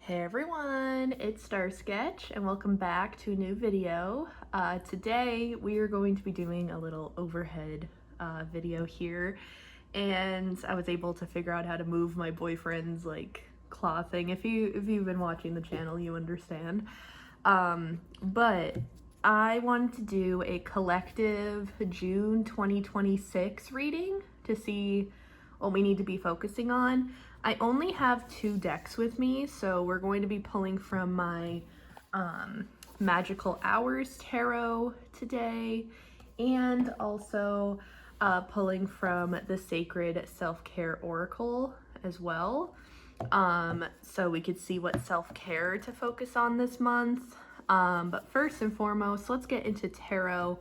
Hey everyone, it's Star Sketch and welcome back to a new video. Today we are going to be doing a little overhead video here, and I was able to figure out how to move my boyfriend's clothing. If you've been watching the channel, you understand. But I wanted to do a collective June 2026 reading to see what we need to be focusing on. I only have 2 decks with me, so we're going to be pulling from my Magical Hours Tarot today, and also pulling from the Sacred Self-Care Oracle as well. So we could see what self-care to focus on this month. But first and foremost, let's get into tarot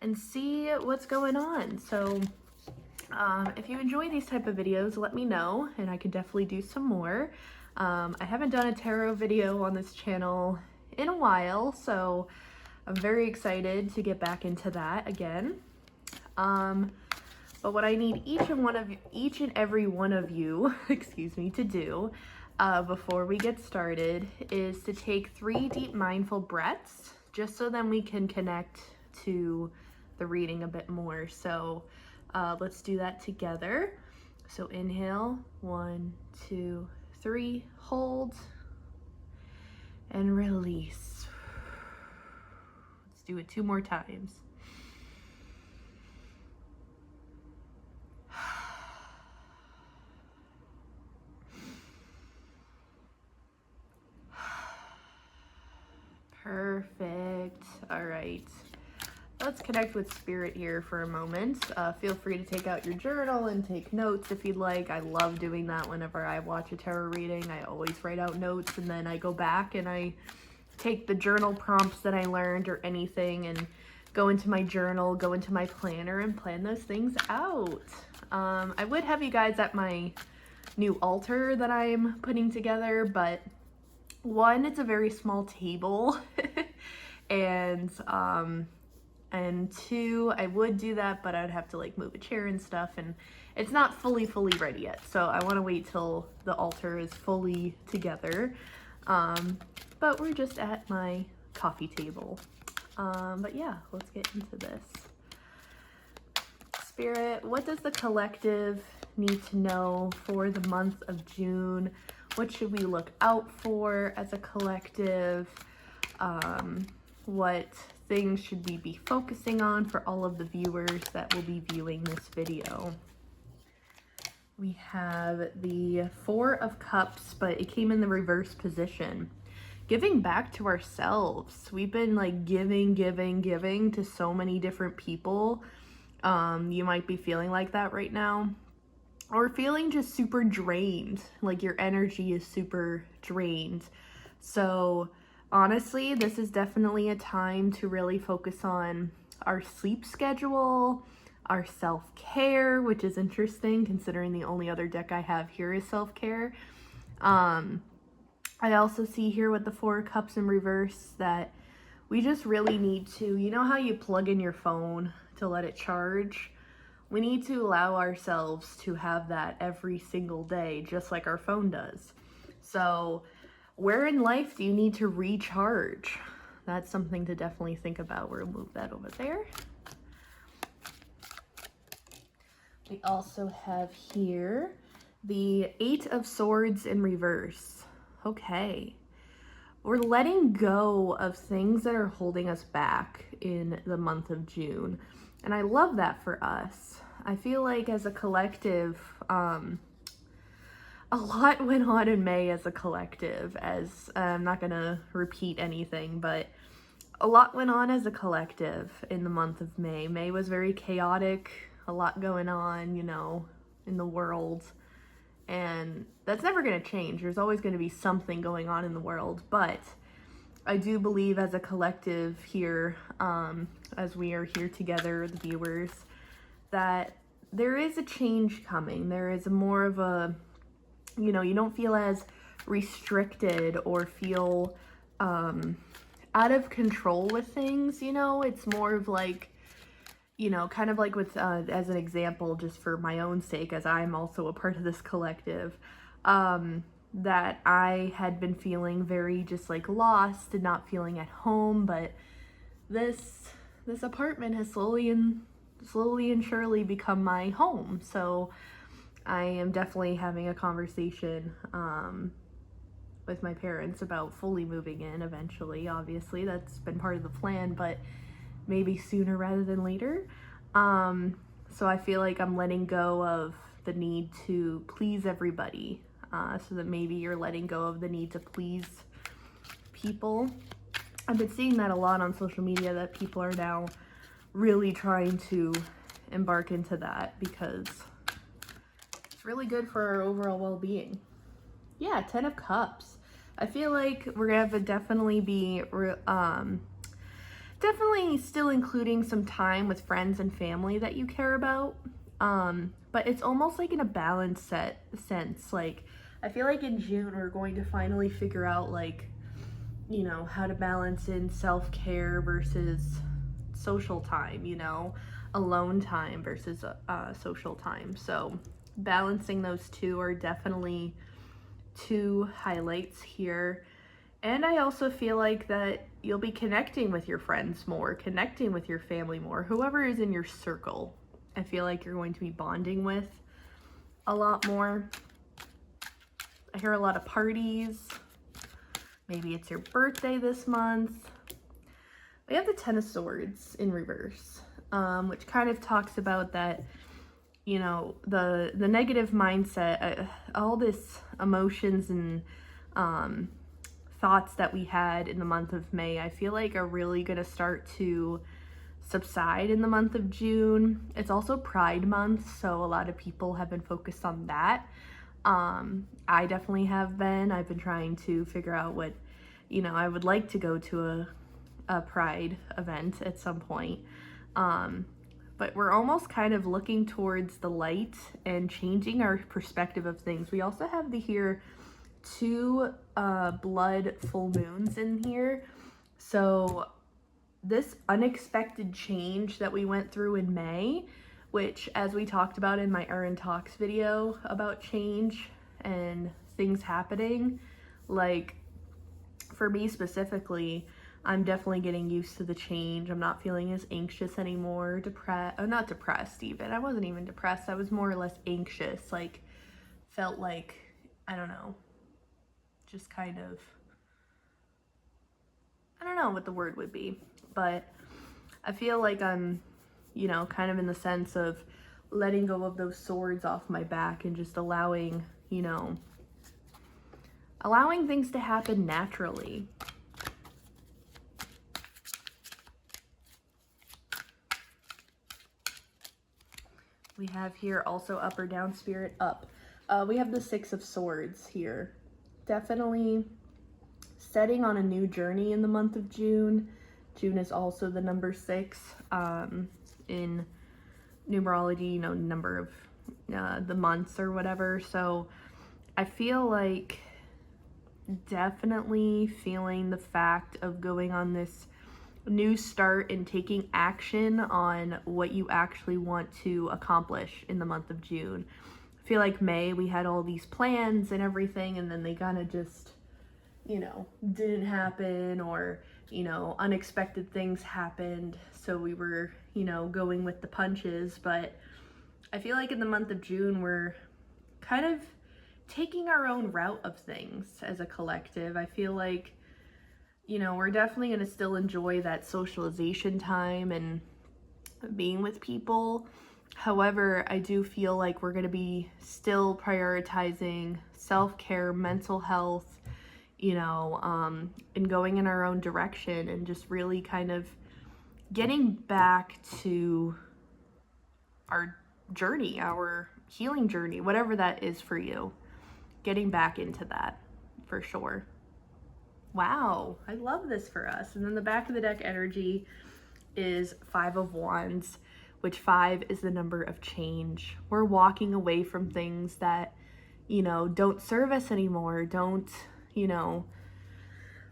and see what's going on. So if you enjoy these type of videos, let me know and I could definitely do some more. I haven't done a tarot video on this channel in a while, so I'm very excited to get back into that again. But what I need each and every one of you, excuse me, to do before we get started is to take 3 deep mindful breaths, just so then we can connect to the reading a bit more. So let's do that together. So inhale, 1, 2, 3, hold, and release. Let's do it 2 more times. Perfect. All right. Let's connect with spirit here for a moment. Feel free to take out your journal and take notes if you'd like. I love doing that whenever I watch a tarot reading. I always write out notes and then I go back and I take the journal prompts that I learned or anything and go into my journal, go into my planner and plan those things out. I would have you guys at my new altar that I'm putting together, but one, it's a very small table and 2, I would do that, but I'd have to move a chair and stuff, and it's not fully ready yet. So I want to wait till the altar is fully together. But we're just at my coffee table. But yeah, let's get into this. Spirit, what does the collective need to know for the month of June? What should we look out for as a collective? What things should we be focusing on for all of the viewers that will be viewing this video? We have the 4 of Cups, but it came in the reverse position. Giving back to ourselves. We've been giving to so many different people. You might be feeling like that right now, or feeling just super drained, like your energy is super drained. So honestly, this is definitely a time to really focus on our sleep schedule, our self-care, which is interesting considering the only other deck I have here is self-care. I also see here with the 4 of Cups in reverse that we just really need to, you know how you plug in your phone to let it charge? We need to allow ourselves to have that every single day, just like our phone does. So where in life do you need to recharge? That's something to definitely think about. We'll move that over there. We also have here the 8 of Swords in reverse. Okay. We're letting go of things that are holding us back in the month of June. And I love that for us. I feel like as a collective, a lot went on in May as a collective, as I'm not gonna repeat anything, but a lot went on as a collective in the month of May. May was very chaotic, a lot going on, in the world, and that's never gonna change. There's always gonna be something going on in the world, but I do believe as a collective here, as we are here together, the viewers, that there is a change coming. There is more of a, you don't feel as restricted or feel out of control with things, it's more of kind of like with, as an example, just for my own sake, as I'm also a part of this collective, that I had been feeling very just like lost and not feeling at home, but this apartment has slowly and surely become my home. So I am definitely having a conversation with my parents about fully moving in eventually. Obviously, that's been part of the plan, but maybe sooner rather than later. So I feel like I'm letting go of the need to please everybody, so that maybe you're letting go of the need to please people. I've been seeing that a lot on social media, that people are now really trying to embark into that because it's really good for our overall well-being. Yeah, 10 of Cups. I feel like we're gonna have to definitely be definitely still including some time with friends and family that you care about. But it's almost like in a balanced sense. Like, I feel like in June we're going to finally figure out, like, you know, how to balance in self-care versus social time, you know, alone time versus social time. So balancing those two are definitely two highlights here. And I also feel like that you'll be connecting with your friends more, connecting with your family more, whoever is in your circle. I feel like you're going to be bonding with a lot more. I hear a lot of parties. Maybe it's your birthday this month. We have the Ten of Swords in reverse, which kind of talks about that, you know, the negative mindset, all this emotions and thoughts that we had in the month of May, I feel like are really going to start to subside in the month of June. It's also Pride Month, so a lot of people have been focused on that. I definitely have been. I've been trying to figure out what, you know, I would like to go to a Pride event at some point. But we're almost kind of looking towards the light and changing our perspective of things. We also have here two blood full moons in here. So this unexpected change that we went through in May, which, as we talked about in my Erin Talks video about change and things happening, like for me specifically, I'm definitely getting used to the change. I'm not feeling as anxious anymore, not depressed even. I wasn't even depressed. I was more or less anxious, like felt like, I don't know, just kind of, I don't know what the word would be, but I feel like I'm, you know, kind of in the sense of letting go of those swords off my back and just allowing, you know, allowing things to happen naturally. We have here also up or down, spirit up. We have the Six of Swords here. Definitely setting on a new journey in the month of June. June is also the number 6 in numerology, you know, number of the months or whatever. So I feel like definitely feeling the fact of going on this new start and taking action on what you actually want to accomplish in the month of June. I feel like May, we had all these plans and everything, and then they kind of just, you know, didn't happen, or, you know, unexpected things happened. So we were, you know, going with the punches. But I feel like in the month of June, we're kind of taking our own route of things as a collective. I feel like, you know, we're definitely going to still enjoy that socialization time and being with people. However, I do feel like we're going to be still prioritizing self-care, mental health, you know, and going in our own direction and just really kind of getting back to our journey, our healing journey, whatever that is for you. Getting back into that for sure. Wow, I love this for us. And then the back of the deck energy is 5 of Wands, which 5 is the number of change. We're walking away from things that, you know, don't serve us anymore. Don't, you know,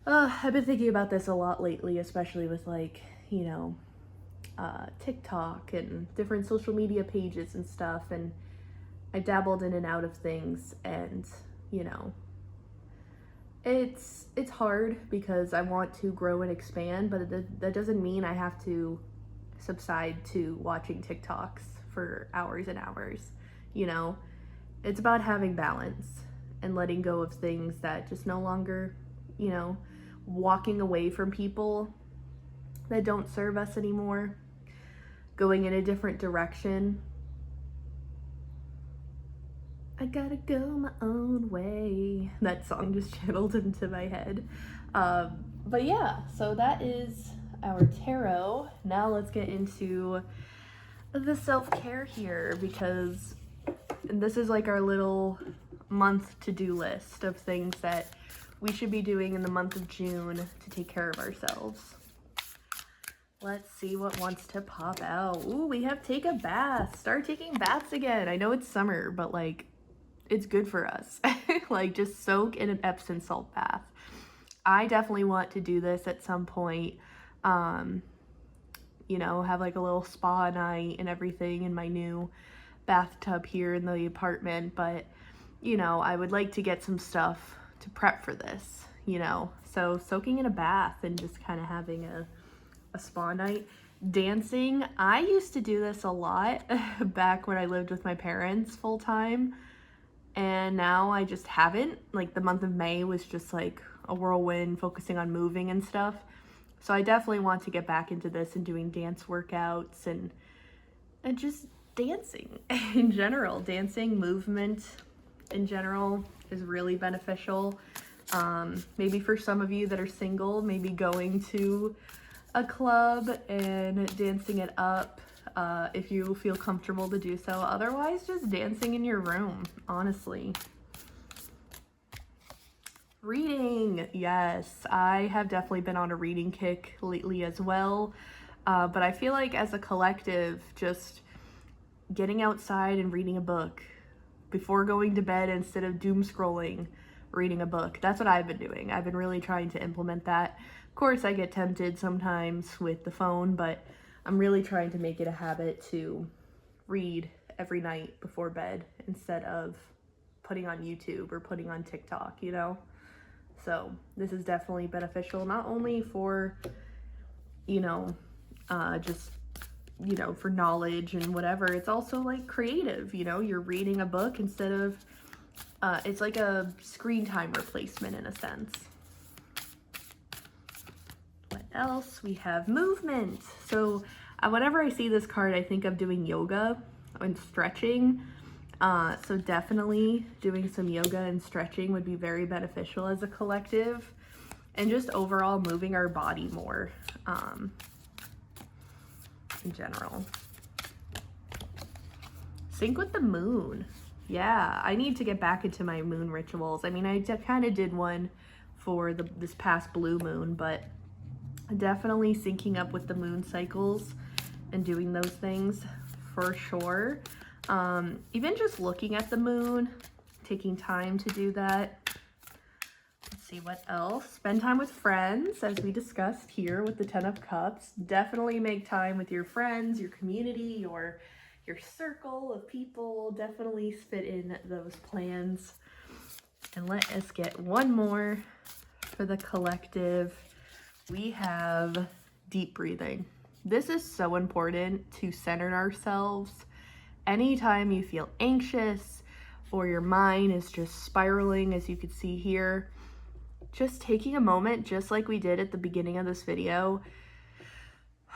I've been thinking about this a lot lately, especially with, like, you know, TikTok and different social media pages and stuff. And I dabbled in and out of things, and, you know, It's hard because I want to grow and expand, but that doesn't mean I have to subside to watching TikToks for hours and hours. You know, it's about having balance and letting go of things that just no longer, you know, walking away from people that don't serve us anymore, going in a different direction. I gotta go my own way. That song just channeled into my head. But yeah, so that is our tarot. Now let's get into the self-care here, because this is like our little month to-do list of things that we should be doing in the month of June to take care of ourselves. Let's see what wants to pop out. Ooh, we have take a bath. Start taking baths again. I know it's summer, but like, it's good for us. Like, just soak in an Epsom salt bath. I definitely want to do this at some point. You know, have like a little spa night and everything in my new bathtub here in the apartment. But, you know, I would like to get some stuff to prep for this, you know. So soaking in a bath and just kind of having a spa night. Dancing, I used to do this a lot back when I lived with my parents full time. And now I just haven't. Like, the month of May was just like a whirlwind, focusing on moving and stuff. So I definitely want to get back into this and doing dance workouts and just dancing in general. Dancing, movement in general is really beneficial. Maybe for some of you that are single, maybe going to a club and dancing it up. If you feel comfortable to do so. Otherwise, just dancing in your room, honestly. Reading, yes, I have definitely been on a reading kick lately as well. But I feel like as a collective, just getting outside and reading a book before going to bed instead of doom scrolling, reading a book. That's what I've been doing. I've been really trying to implement that. Of course, I get tempted sometimes with the phone, but I'm really trying to make it a habit to read every night before bed instead of putting on YouTube or putting on TikTok, you know? So this is definitely beneficial, not only for, you know, just, you know, for knowledge and whatever. It's also like creative, you know? You're reading a book instead of, it's like a screen time replacement in a sense. Else we have movement. So whenever I see this card, I think of doing yoga and stretching. So definitely doing some yoga and stretching would be very beneficial as a collective, and just overall moving our body more in general. Sync with the moon. Yeah, I need to get back into my moon rituals. I mean, I kind of did one for this past blue moon, but definitely syncing up with the moon cycles and doing those things for sure. Even just looking at the moon, taking time to do that. Let's see what else. Spend time with friends, as we discussed here with the 10 of Cups. Definitely make time with your friends, your community, your circle of people. Definitely fit in those plans. And let us get one more for the collective. We have deep breathing. This is so important to center ourselves. Anytime you feel anxious or your mind is just spiraling, as you can see here, just taking a moment, just like we did at the beginning of this video,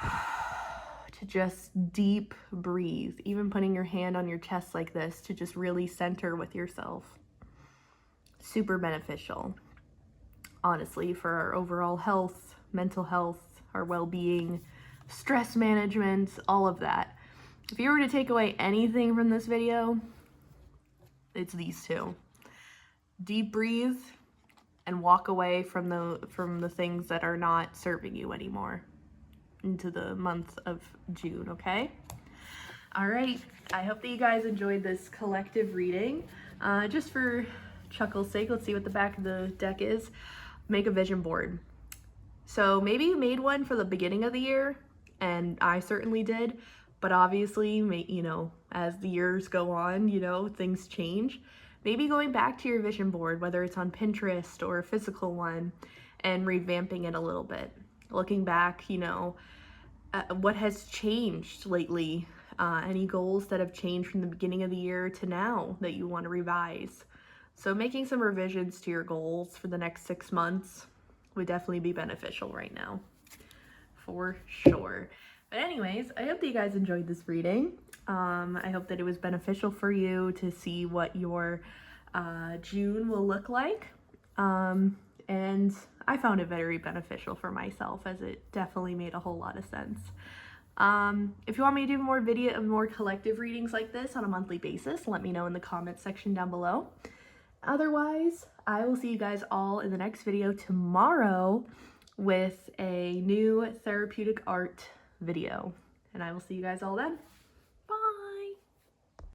to just deep breathe, even putting your hand on your chest like this to just really center with yourself. Super beneficial, honestly, for our overall health, mental health, our well-being, stress management, all of that. If you were to take away anything from this video, it's these two. Deep breathe and walk away from the things that are not serving you anymore into the month of June, okay? All right, I hope that you guys enjoyed this collective reading. Just for chuckle's sake, let's see what the back of the deck is. Make a vision board. So maybe you made one for the beginning of the year, and I certainly did, but obviously, you know, as the years go on, you know, things change. maybe going back to your vision board, whether it's on Pinterest or a physical one, and revamping it a little bit. Looking back, you know, what has changed lately, any goals that have changed from the beginning of the year to now that you want to revise. So making some revisions to your goals for the next 6 months would definitely be beneficial right now, for sure. But anyways, I hope that you guys enjoyed this reading. I hope that it was beneficial for you to see what your June will look like. And I found it very beneficial for myself, as it definitely made a whole lot of sense. If you want me to do more collective readings like this on a monthly basis, let me know in the comments section down below. Otherwise, I will see you guys all in the next video tomorrow with a new therapeutic art video, and I will see you guys all then.